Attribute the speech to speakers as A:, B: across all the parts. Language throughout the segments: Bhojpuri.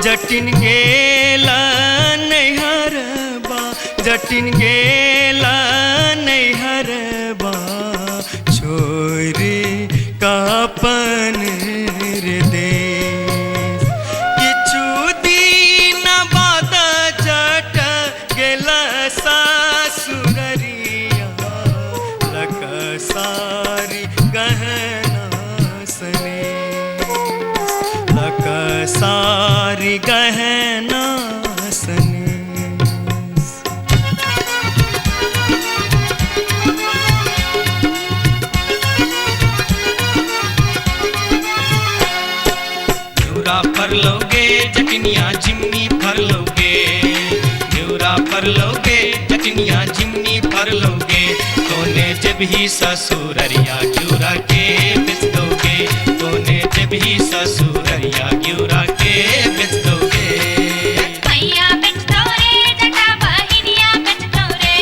A: जटिन गेला नैहरबा, जटिन गेला नैहरबा, छोरी कापन रे देश। किछु दिन बाद जट गेला सासुररिया, लकसारी गहना सनेस, लकसारी गहना सनेस। न्यूरा पर लोगे जटनिया जिमनी पर लोगे, न्यूरा पर लोगे जटनिया जिमनी पर लोगे, तोने जब ही ससुररिया न्यूरा के बेच दोगे, तोने जब ही ससुररिया न्यूरा के बेच दोगे।
B: मैया बेच दो रे जटा बहिनिया बेच दो रे,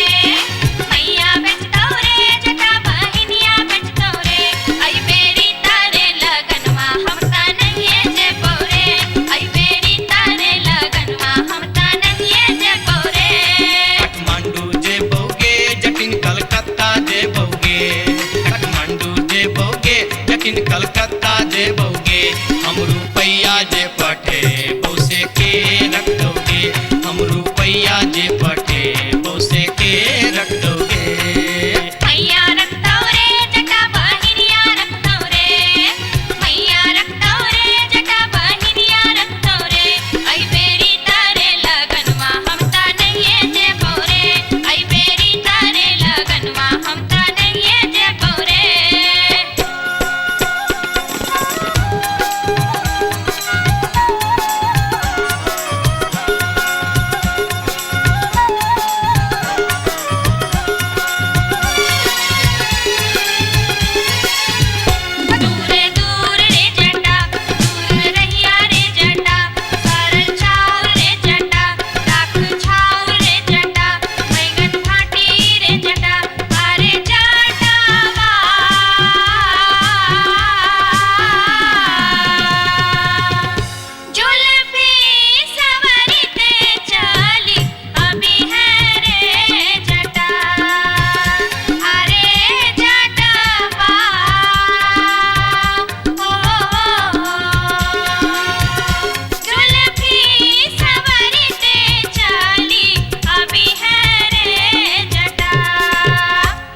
B: मैया बेच दो रे जटा बहिनिया बेच दो रे, आई बेरी तारे लगनवा हम ता नहीं जे पोरे, आई बेरी तारे लगनवा हम ता नहीं जे पोरे।
A: काठमांडू जे बोगे जटिन कलकत्ता जे बोगे, काठमांडू जे बोगे जटिन कलकत्ता जे बोगे, हम रुपैया जे पठे बोसे के रख दोगे, हम रुपैया जे पठे बोसे के रख दोगे।
B: मैया रख दो रे जटा बहिनिया रख दो रे, मैया रख दो रे जटा बहिनिया रख दो रे, आई बेरी तारे लगनवा हम ता नहीं जे पोरे, आई बेरी तारे लगनवा हम ता नहीं जे पोरे। दूरे दूर रे जटा, दूर रहिया रे जटा, सरल छाव रे जटा, राख छाव रे जटा, बैगन भाटी रे जटा, अरे जटावा। जुल्फी सवरते चली अभी है रे जटा, अरे जटावा। जुल्फी सवरते चली अभी है रे जटा।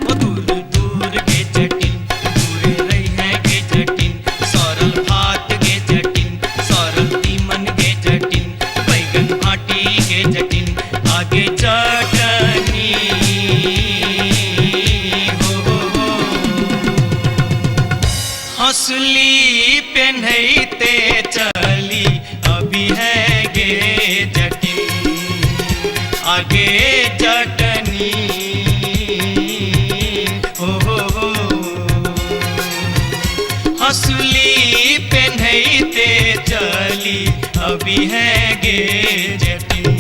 A: वो दूर दूर के जटिन, दूर रही है के जटिन, सरल भात के जटिन, सरल तीमन के जटिन, बैगन भाटी के जटिन, आगे चटनी हो। हंसली पेन्हते चली अभी है गे जटिन, आगे चटनी हो। हंसली पेन्हते चली अभी है गे जटिन।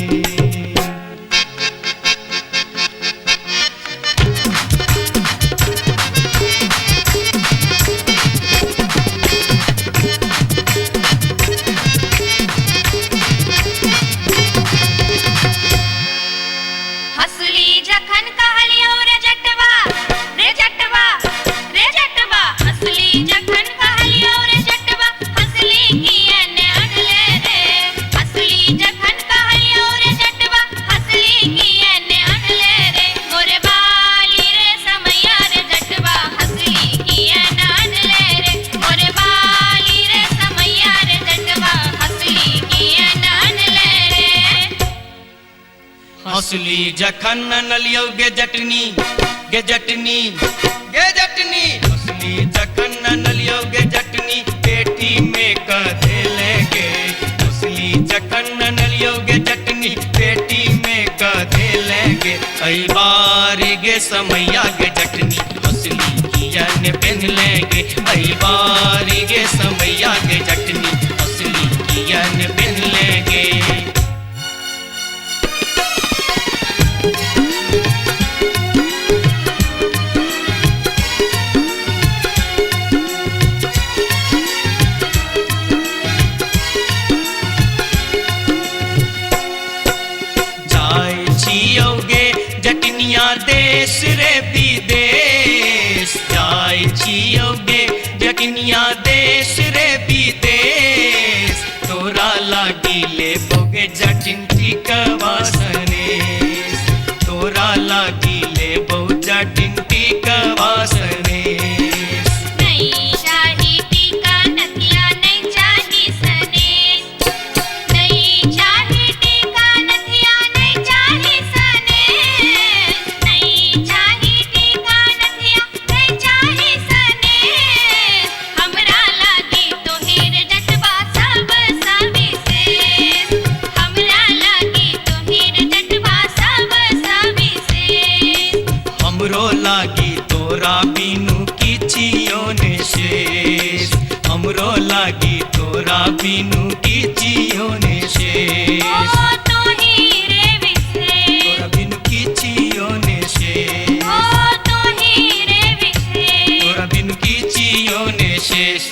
B: हंसली जखन कहलियो रे जटवा, रे जटवा, रे जटवा, हंसली जखन कहलियो रे जटवा, हंसली कियन अनले रे, हंसली जखन कहलियो रे जटवा, हंसली कियन अनले रे, मोरे बाली रे समैया रे जटवा, हंसली कियन अनले रे, मोरे बाली रे समैया रे जटवा, हंसली कियन अनले रे।
A: हंसली जखन नलियो गे जटनी, गे जटनी, गे जटनी, हंसली जखन नलियो गे जटनी, पेटी में कधे लेगे, हंसली जखन नलियो गे जटनी, पेटी में कधे लेगे, कई बार गे समैया गे जटनी, हंसली कियन पेन लेगे, कई बार गे समैया गे जटनी, हंसली कियन पेन लेगे। लियोगे जटनिया देश रे विदेश तोरा लागी ले बोगे जटिन टिकवासनेस तोरा लागी ले बो जटिन टिकवासनेस
B: नहीं चाही टीका नथिया नहीं चाही सनेस नहीं चाही टीका नथिया नहीं चाही सनेस नहीं चाही टीका नथिया नहीं चाही सनेस हमरा लागी तोहेर जटवा सब सविशेष हमरा लागी तोहेर जटवा सब सविशेष
A: हमरो लागी तोरा बिनु किछियो ने शेष हमरो लागी तोरा बिनु किछियो ने शेष
B: ओ तोही रे विशेष
A: तोरा बिनु किछियो ने शेष
B: ओ तोही रे विशेष
A: तोरा बिनु किछियो ने शेष